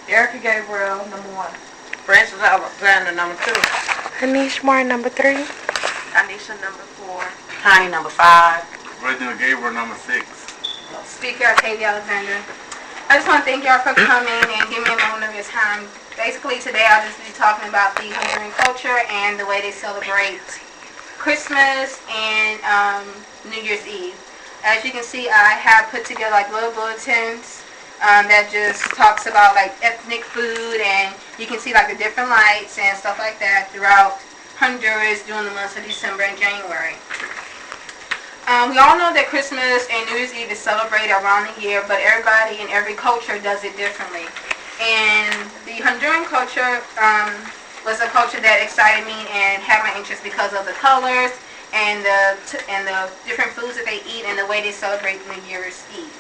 Erica Gabriel, number 1. Francis Alexander, number 2. Anish Moore, number 3. Anisha, number 4. Connie, number 5. Reginald Gabriel, number 6. Speaker Autavia Alexander. I just want to thank y'all for coming and giving me a moment of your time. Basically, today I'll just be talking about the Honduran culture and the way they celebrate Christmas and New Year's Eve. As you can see, I have put together like little bulletins that just talks about like ethnic food, and you can see like the different lights and stuff like that throughout Honduras during the months of December and January. We all know that Christmas and New Year's Eve is celebrated around the year, but everybody in every culture does it differently. And the Honduran culture was a culture that excited me and had my interest because of the colors and the different foods that they eat and the way they celebrate New Year's Eve.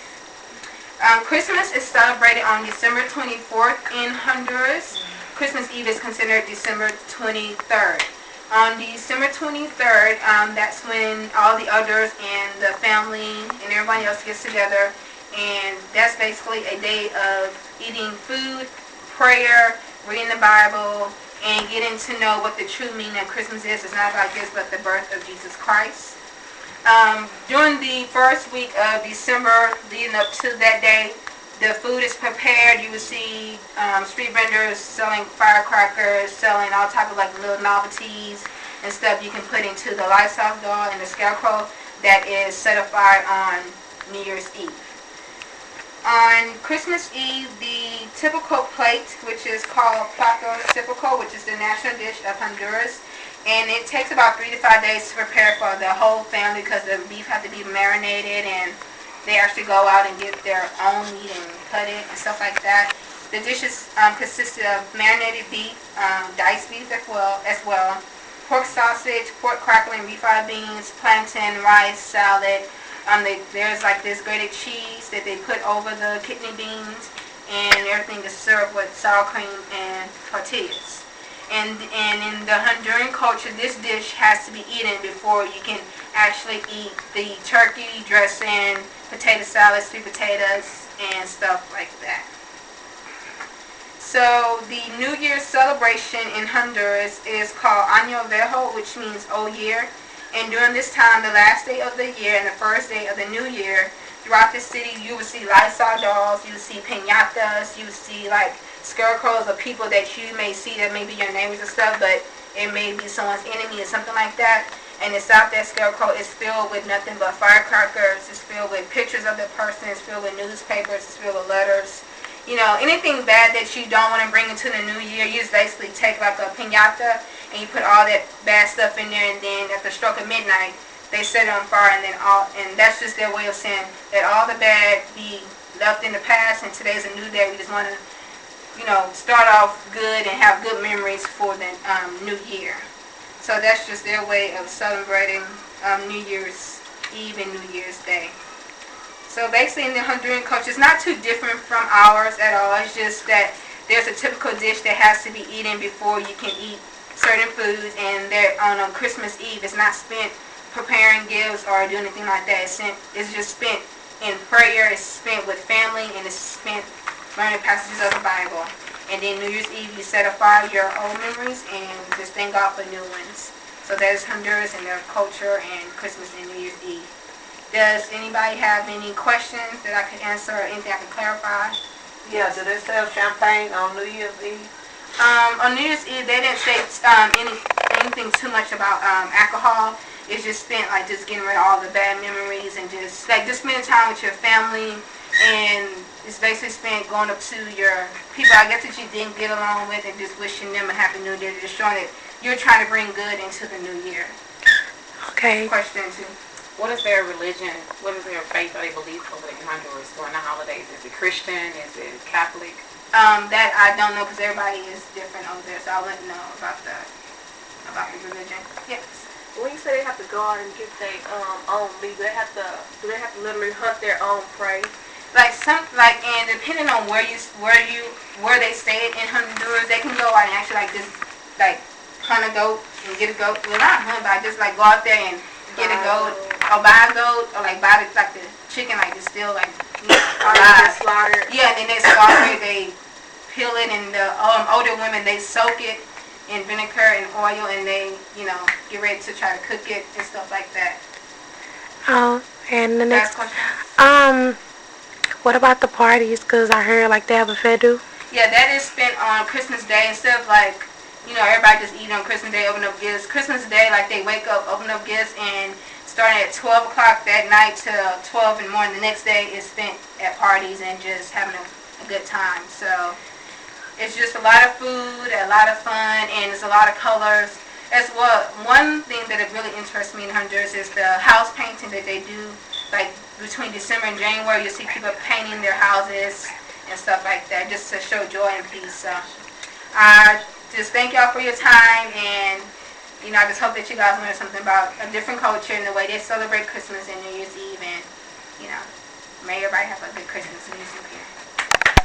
Christmas is celebrated on December 24th in Honduras. Christmas Eve is considered December 23rd. On December 23rd, that's when all the elders and the family and everybody else gets together, and that's basically a day of eating food, prayer, reading the Bible, and getting to know what the true meaning of Christmas is. It's not about gifts, but the birth of Jesus Christ. During the first week of December, leading up to that day, the food is prepared. You will see street vendors selling firecrackers, selling all type of like little novelties and stuff you can put into the livestock doll and the scarecrow that is set afire on New Year's Eve. On Christmas Eve, the typical plate, which is called plato típico, which is the national dish of Honduras, and it takes about 3 to 5 days to prepare for the whole family because the beef has to be marinated, and they actually go out and get their own meat and cut it and stuff like that. The dishes consist of marinated beef, diced beef as well, pork sausage, pork crackling, refried beans, plantain, rice, salad. There's like this grated cheese that they put over the kidney beans, and everything is served with sour cream and tortillas. And in the Honduran culture, this dish has to be eaten before you can actually eat the turkey, dressing, potato salad, sweet potatoes, and stuff like that. So the New Year's celebration in Honduras is called Año Viejo, which means Old Year. And during this time, the last day of the year and the first day of the new year, throughout the city, you will see livestock dolls, you will see piñatas, you will see like scarecrows of people that you may see that may be your neighbors and stuff, but it may be someone's enemy or something like that. And inside that scarecrow is filled with nothing but firecrackers. It's filled with pictures of the person. It's filled with newspapers. It's filled with letters. You know, anything bad that you don't want to bring into the new year, you just basically take like a piñata and you put all that bad stuff in there, and then at the stroke of midnight, they set it on fire, and that's just their way of saying that all the bad be left in the past, and today's a new day. We just want to, start off good and have good memories for the new year. So that's just their way of celebrating New Year's Eve and New Year's Day. So basically in the Honduran culture, it's not too different from ours at all. It's just that there's a typical dish that has to be eaten before you can eat certain foods, and on Christmas Eve, it's not spent preparing gifts or doing anything like that. It's just spent in prayer, it's spent with family, and it's spent learning passages of the Bible. And then New Year's Eve, you set aside your old memories and just thank God for new ones. So that is Honduras and their culture and Christmas and New Year's Eve. Does anybody have any questions that I could answer or anything I could clarify? Yeah, do they sell champagne on New Year's Eve? On New Year's Eve, they didn't say anything too much about alcohol. It's just spent like just getting rid of all the bad memories and just spending time with your family, and it's basically spent going up to your people I guess that you didn't get along with and just wishing them a happy new year, just showing that you're trying to bring good into the new year. Okay. Question 2. What is their religion? What is their faith or they believe over in Honduras during the holidays? Is it Christian? Is it Catholic? That I don't know because everybody is different over there, so I wouldn't know about the religion. Yes. When you say they have to go out and get their own meat, do they have to literally hunt their own prey? And depending on where they stay in Honduras, they can go out and actually hunt a goat and get a goat. Well, not hunt, but just go out there and get a goat or buy a goat or buy the chicken it's still alive. Slaughtered. Yeah, and then they slaughter it. They peel it, and the older women, they soak it in vinegar and oil, and they, get ready to try to cook it and stuff like that. Oh, and the next, Last question. what about the parties? Cause I heard like they have a fedu. Yeah, that is spent on Christmas Day instead of like, everybody just eat on Christmas Day, open up gifts. Christmas Day, like they wake up, open up gifts, and starting at 12 o'clock that night till 12 in the morning, the next day is spent at parties and just having a good time. So it's just a lot of food, a lot of fun, and it's a lot of colors. As well, one thing that it really interests me in Honduras is the house painting that they do, like between December and January. You see people painting their houses and stuff like that, just to show joy and peace. So I just thank y'all for your time, and I just hope that you guys learn something about a different culture and the way they celebrate Christmas and New Year's Eve, and may everybody have a good Christmas and New Year's Eve.